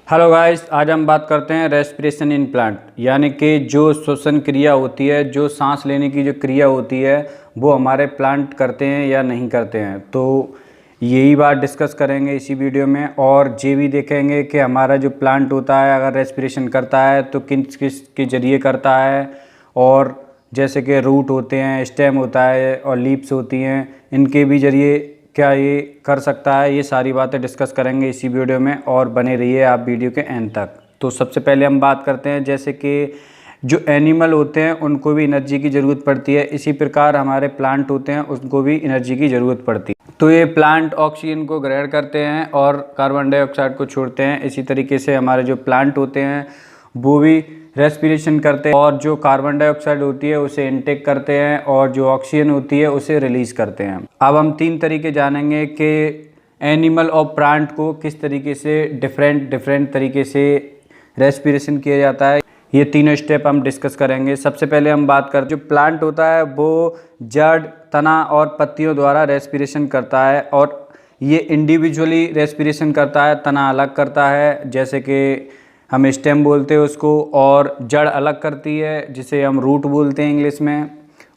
Hello guys, आज हम बात करते हैं रेस्पिरेशन इन प्लांट, यानी कि जो श्वसन क्रिया होती है, जो सांस लेने की जो क्रिया होती है वो हमारे प्लांट करते हैं या नहीं करते हैं। तो यही बात डिस्कस करेंगे इसी वीडियो में, और ये भी देखेंगे कि हमारा जो प्लांट होता है अगर रेस्पिरेशन करता है तो किस किस के ज़रिए करता है, और जैसे कि रूट होते हैं, स्टेम होता है और लीव्स होती हैं, इनके भी ज़रिए क्या ये कर सकता है। ये सारी बातें डिस्कस करेंगे इसी वीडियो में, और बने रहिए आप वीडियो के एंड तक। तो सबसे पहले हम बात करते हैं जैसे कि जो एनिमल होते हैं उनको भी एनर्जी की ज़रूरत पड़ती है, इसी प्रकार हमारे प्लांट होते हैं उनको भी एनर्जी की ज़रूरत पड़ती है। तो ये प्लांट ऑक्सीजन को ग्रहण करते हैं और कार्बन डाइऑक्साइड को छोड़ते हैं। इसी तरीके से हमारे जो प्लांट होते हैं वो भी रेस्पिरेशन करते हैं, और जो कार्बन डाइऑक्साइड होती है उसे इनटेक करते हैं और जो ऑक्सीजन होती है उसे रिलीज़ करते हैं। अब हम 3 तरीके जानेंगे कि एनिमल और प्लांट को किस तरीके से डिफरेंट तरीके से रेस्पिरेशन किया जाता है। ये तीनों स्टेप हम डिस्कस करेंगे। सबसे पहले हम बात करते हैं जो प्लांट होता है वो जड़, तना और पत्तियों द्वारा रेस्पिरेशन करता है, और ये इंडिविजुअली रेस्पिरेशन करता है। तना अलग करता है जैसे कि हम स्टेम बोलते हैं उसको, और जड़ अलग करती है जिसे हम रूट बोलते हैं इंग्लिश में,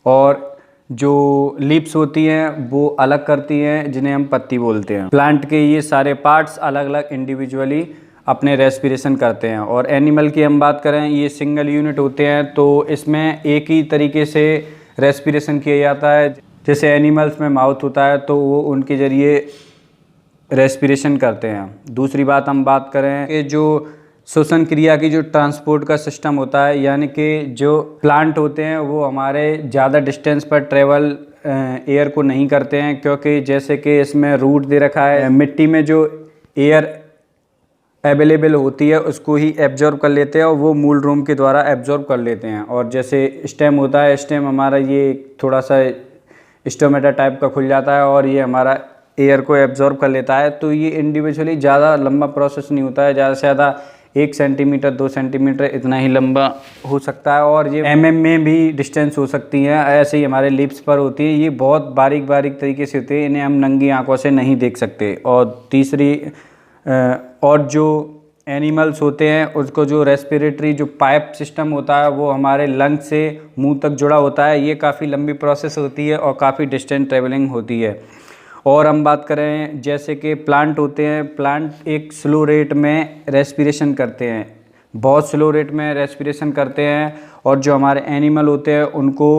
और जो लीव्स होती हैं वो अलग करती हैं जिन्हें हम पत्ती बोलते हैं। प्लांट के ये सारे पार्ट्स अलग अलग इंडिविजुअली अपने रेस्पिरेशन करते हैं। और एनिमल की हम बात करें, ये सिंगल यूनिट होते हैं, तो इसमें एक ही तरीके से रेस्पिरेशन किया जाता है। जैसे एनिमल्स में माउथ होता है तो वो उनके ज़रिए रेस्पिरेशन करते हैं। दूसरी बात हम बात करें कि जो श्वसन क्रिया की जो ट्रांसपोर्ट का सिस्टम होता है, यानी कि जो प्लांट होते हैं वो हमारे ज़्यादा डिस्टेंस पर ट्रेवल एयर को नहीं करते हैं, क्योंकि जैसे कि इसमें रूट दे रखा है, मिट्टी में जो एयर अवेलेबल होती है उसको ही एब्जॉर्ब कर लेते हैं और वो मूल रूम के द्वारा एब्जॉर्ब कर लेते हैं। और जैसे स्टेम होता है, स्टेम हमारा ये थोड़ा सा स्टोमेटा टाइप का खुल जाता है और ये हमारा एयर को एब्जॉर्ब कर लेता है। तो ये इंडिविजुअली ज़्यादा लंबा प्रोसेस नहीं होता है, ज़्यादा से ज़्यादा 1 सेंटीमीटर 2 सेंटीमीटर इतना ही लंबा हो सकता है, और ये में भी डिस्टेंस हो सकती है। ऐसे ही हमारे लिप्स पर होती है, ये बहुत बारीक तरीके से होती है, इन्हें हम नंगी आंखों से नहीं देख सकते। और तीसरी और जो एनिमल्स होते हैं उसको जो रेस्पिरेटरी जो पाइप सिस्टम होता है वो हमारे लंग से मुंह तक जुड़ा होता है। ये काफ़ी लंबी प्रोसेस होती है और काफ़ी डिस्टेंस ट्रेवलिंग होती है। और हम बात करें जैसे कि प्लांट होते हैं, प्लांट एक स्लो रेट में रेस्पिरेशन करते हैं, बहुत स्लो रेट में रेस्पिरेशन करते हैं। और जो हमारे एनिमल होते हैं उनको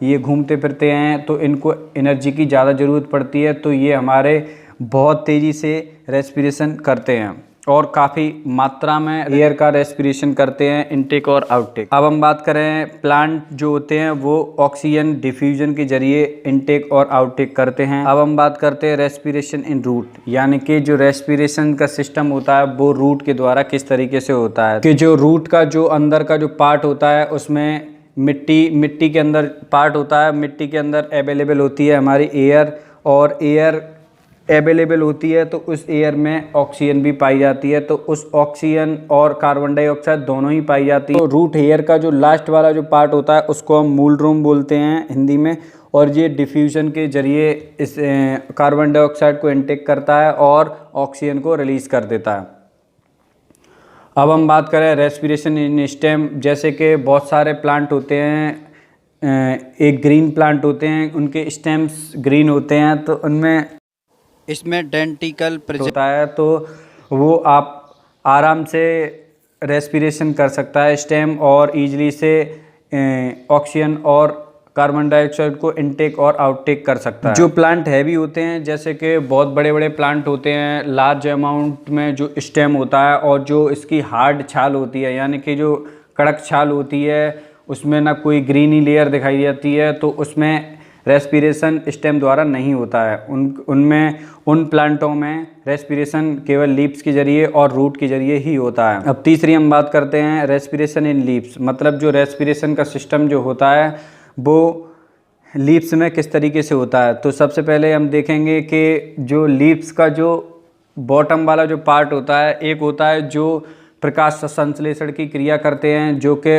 ये घूमते फिरते हैं तो इनको एनर्जी की ज़्यादा ज़रूरत पड़ती है, तो ये हमारे बहुत तेज़ी से रेस्पिरेशन करते हैं और काफ़ी मात्रा में एयर का रेस्पिरेशन करते हैं, इनटेक और आउटटेक। अब हम बात करें, प्लांट जो होते हैं वो ऑक्सीजन डिफ्यूजन के जरिए इनटेक और आउटटेक करते हैं। अब हम बात करते हैं रेस्पिरेशन इन रूट, यानी कि जो रेस्पिरेशन का सिस्टम होता है वो रूट के द्वारा किस तरीके से होता है। कि जो रूट का जो अंदर का जो पार्ट होता है उसमें मिट्टी के अंदर पार्ट होता है, मिट्टी के अंदर अवेलेबल होती है हमारी एयर, और एयर अवेलेबल होती है तो उस एयर में ऑक्सीजन भी पाई जाती है, तो उस ऑक्सीजन और कार्बन डाइऑक्साइड दोनों ही पाई जाती है। तो रूट हेयर का जो लास्ट वाला जो पार्ट होता है उसको हम मूल रूम बोलते हैं हिंदी में, और ये डिफ्यूजन के जरिए इस कार्बन डाइऑक्साइड को इनटेक करता है और ऑक्सीजन को रिलीज़ कर देता है। अब हम बात करें रेस्पिरेशन इन स्टेम, जैसे कि बहुत सारे प्लांट होते हैं, एक ग्रीन प्लांट होते हैं, उनके स्टेम्स ग्रीन होते हैं, तो उनमें इसमें डेंटिकल होता है, तो वो आप आराम से रेस्पिरेशन कर सकता है स्टेम, और ईजिली से ऑक्सीजन और कार्बन डाइऑक्साइड को इनटेक और आउटटेक कर सकता है। जो प्लांट हैवी होते हैं, जैसे कि बहुत बड़े प्लांट होते हैं, लार्ज अमाउंट में जो स्टेम होता है और जो इसकी हार्ड छाल होती है, यानी कि जो कड़क छाल होती है उसमें ना कोई ग्रीनी लेयर दिखाई देती है, तो उसमें रेस्पिरेशन स्टेम द्वारा नहीं होता है। उन प्लांटों में रेस्पिरेशन केवल लीव्स के जरिए और रूट के जरिए ही होता है। अब तीसरी हम बात करते हैं रेस्पिरेशन इन लीव्स, मतलब जो रेस्पिरेशन का सिस्टम जो होता है वो लीव्स में किस तरीके से होता है। तो सबसे पहले हम देखेंगे कि जो लीव्स का जो बॉटम वाला जो पार्ट होता है, एक होता है जो प्रकाश संश्लेषण की क्रिया करते हैं, जो कि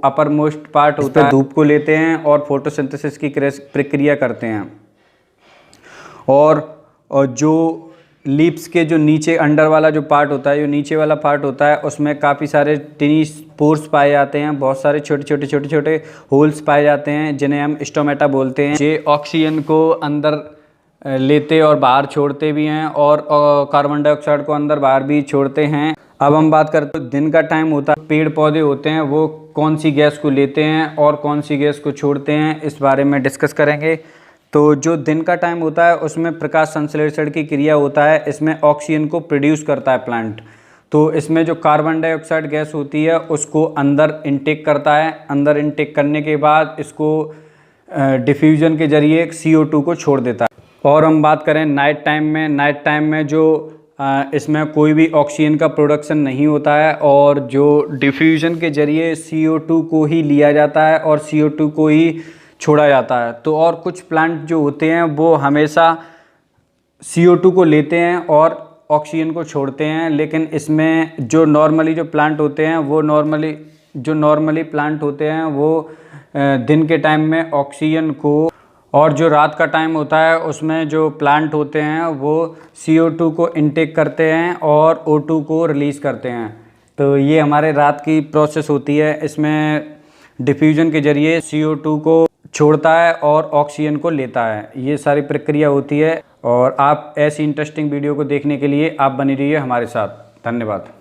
अपर मोस्ट पार्ट होता है, धूप को लेते हैं और फोटोसिंथेसिस की प्रक्रिया करते हैं। और जो लीव्स के जो नीचे अंडर वाला जो पार्ट होता है, जो नीचे वाला पार्ट होता है, उसमें काफ़ी सारे टिनी पोर्स पाए जाते हैं, बहुत सारे छोटे छोटे होल्स पाए जाते हैं जिन्हें हम स्टोमेटा बोलते हैं। ये ऑक्सीजन को अंदर लेते और बाहर छोड़ते भी हैं और कार्बन डाइऑक्साइड को अंदर बाहर भी छोड़ते हैं। अब हम बात करते हैं दिन का टाइम होता है, पेड़ पौधे होते हैं वो कौन सी गैस को लेते हैं और कौन सी गैस को छोड़ते हैं, इस बारे में डिस्कस करेंगे। तो जो दिन का टाइम होता है उसमें प्रकाश संश्लेषण की क्रिया होता है, इसमें ऑक्सीजन को प्रोड्यूस करता है प्लांट। तो इसमें जो कार्बन डाइऑक्साइड गैस होती है उसको अंदर इनटेक करता है, अंदर इनटेक करने के बाद इसको डिफ्यूजन के जरिए CO2 को छोड़ देता है। और हम बात करें नाइट टाइम में जो इसमें कोई भी ऑक्सीजन का प्रोडक्शन नहीं होता है और जो डिफ्यूजन के जरिए CO2 को ही लिया जाता है और CO2 को ही छोड़ा जाता है। तो और कुछ प्लांट जो होते हैं वो हमेशा CO2 को लेते हैं और ऑक्सीजन को छोड़ते हैं, लेकिन इसमें जो नॉर्मली प्लांट होते हैं वो दिन के टाइम में ऑक्सीजन को, और जो रात का टाइम होता है उसमें जो प्लांट होते हैं वो CO2 को इनटेक करते हैं और O2 को रिलीज़ करते हैं। तो ये हमारे रात की प्रोसेस होती है, इसमें डिफ्यूजन के जरिए CO2 को छोड़ता है और ऑक्सीजन को लेता है, ये सारी प्रक्रिया होती है। और आप ऐसी इंटरेस्टिंग वीडियो को देखने के लिए आप बनी रहिए हमारे साथ। धन्यवाद।